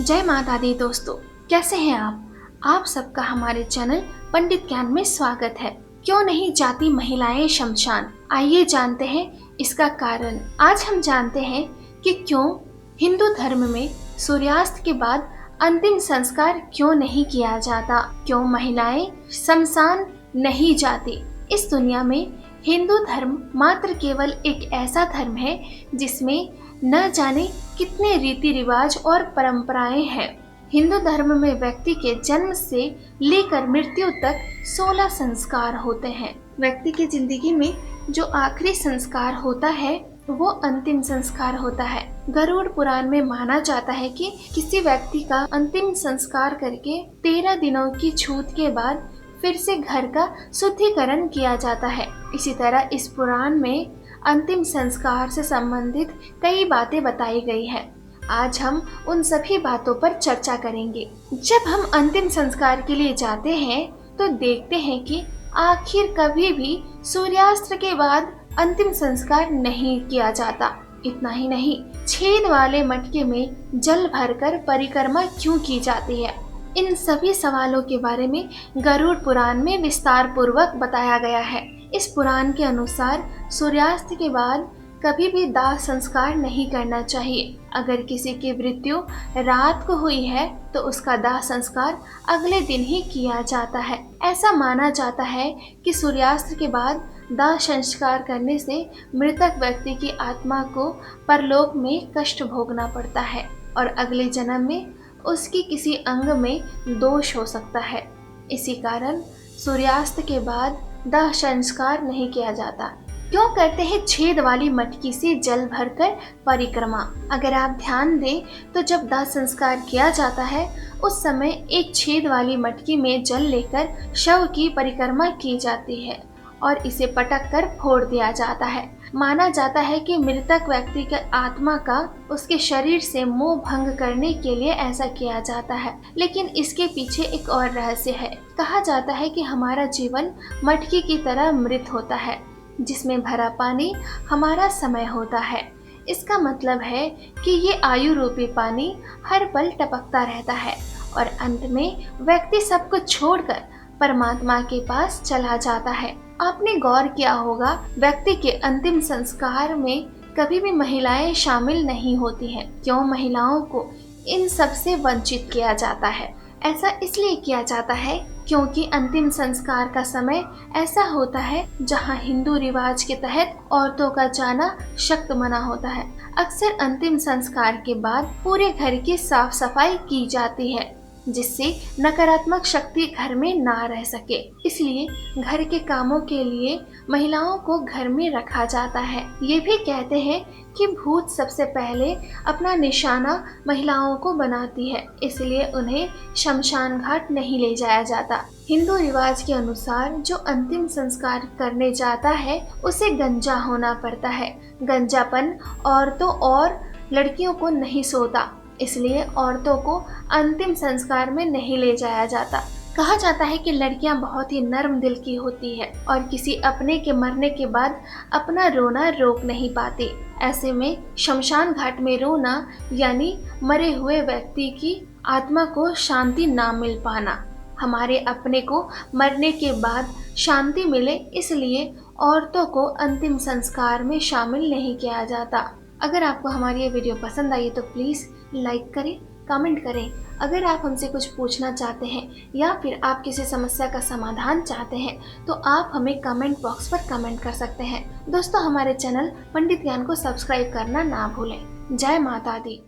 जय माता दी दोस्तों, कैसे हैं आप सबका हमारे चैनल पंडित ज्ञान में स्वागत है। क्यों नहीं जाती महिलाएं शमशान, आइए जानते हैं इसका कारण। आज हम जानते हैं कि क्यों हिंदू धर्म में सूर्यास्त के बाद अंतिम संस्कार क्यों नहीं किया जाता, क्यों महिलाएं शमशान नहीं जाती। इस दुनिया में हिंदू धर्म मात्र केवल एक ऐसा धर्म है जिसमें न जाने कितने रीति रिवाज और परंपराएं हैं। हिंदू धर्म में व्यक्ति के जन्म से लेकर मृत्यु तक 16 संस्कार होते हैं। व्यक्ति की जिंदगी में जो आखिरी संस्कार होता है वो अंतिम संस्कार होता है। गरुड़ पुराण में माना जाता है कि किसी व्यक्ति का अंतिम संस्कार करके 13 दिनों की छूत के बाद फिर से घर का शुद्धिकरण किया जाता है। इसी तरह इस पुराण में अंतिम संस्कार से संबंधित कई बातें बताई गई है। आज हम उन सभी बातों पर चर्चा करेंगे। जब हम अंतिम संस्कार के लिए जाते हैं तो देखते हैं कि आखिर कभी भी सूर्यास्त के बाद अंतिम संस्कार नहीं किया जाता। इतना ही नहीं, छेद वाले मटके में जल भरकर परिक्रमा क्यों की जाती है, इन सभी सवालों के बारे में गरुड़ पुराण में विस्तार पूर्वक बताया गया है। इस पुराण के अनुसार सूर्यास्त के बाद कभी भी दाह संस्कार नहीं करना चाहिए। अगर किसी की मृत्यु रात को हुई है तो उसका दाह संस्कार अगले दिन ही किया जाता है। ऐसा माना जाता है कि सूर्यास्त के बाद दाह संस्कार करने से मृतक व्यक्ति की आत्मा को परलोक में कष्ट भोगना पड़ता है और अगले जन्म में उसकी किसी अंग में दोष हो सकता है। इसी कारण सूर्यास्त के बाद दाह संस्कार नहीं किया जाता। क्यों करते हैं छेद वाली मटकी से जल भरकर परिक्रमा। अगर आप ध्यान दें तो जब दाह संस्कार किया जाता है उस समय एक छेद वाली मटकी में जल लेकर शव की परिक्रमा की जाती है और इसे पटक कर फोड़ दिया जाता है। माना जाता है कि मृतक व्यक्ति के आत्मा का उसके शरीर से मोह भंग करने के लिए ऐसा किया जाता है। लेकिन इसके पीछे एक और रहस्य है। कहा जाता है कि हमारा जीवन मटकी की तरह मृत होता है जिसमें भरा पानी हमारा समय होता है। इसका मतलब है कि ये आयु रूपी पानी हर पल टपकता रहता है और अंत में व्यक्ति सब कुछ छोड़कर परमात्मा के पास चला जाता है। आपने गौर किया होगा, व्यक्ति के अंतिम संस्कार में कभी भी महिलाएं शामिल नहीं होती हैं। क्यों महिलाओं को इन सब से वंचित किया जाता है? ऐसा इसलिए किया जाता है क्योंकि अंतिम संस्कार का समय ऐसा होता है जहां हिंदू रिवाज के तहत औरतों का जाना सख्त मना होता है। अक्सर अंतिम संस्कार के बाद पूरे घर की साफ सफाई की जाती है जिससे नकारात्मक शक्ति घर में ना रह सके। इसलिए घर के कामों के लिए महिलाओं को घर में रखा जाता है। ये भी कहते हैं कि भूत सबसे पहले अपना निशाना महिलाओं को बनाती है, इसलिए उन्हें शमशान घाट नहीं ले जाया जाता। हिंदू रिवाज के अनुसार जो अंतिम संस्कार करने जाता है उसे गंजा होना पड़ता है। गंजापन औरतों और लड़कियों को नहीं सोता, इसलिए औरतों को अंतिम संस्कार में नहीं ले जाया जाता। कहा जाता है कि लड़कियां बहुत ही नर्म दिल की होती है और किसी अपने के मरने के बाद अपना रोना रोक नहीं पाती। ऐसे में शमशान घाट में रोना यानी मरे हुए व्यक्ति की आत्मा को शांति ना मिल पाना। हमारे अपने को मरने के बाद शांति मिले, इसलिए औरतों को अंतिम संस्कार में शामिल नहीं किया जाता। अगर आपको हमारी ये वीडियो पसंद आई तो प्लीज़ लाइक करें, कमेंट करें। अगर आप हमसे कुछ पूछना चाहते हैं या फिर आप किसी समस्या का समाधान चाहते हैं तो आप हमें कमेंट बॉक्स पर कमेंट कर सकते हैं। दोस्तों, हमारे चैनल पंडित ज्ञान को सब्सक्राइब करना ना भूलें। जय माता दी।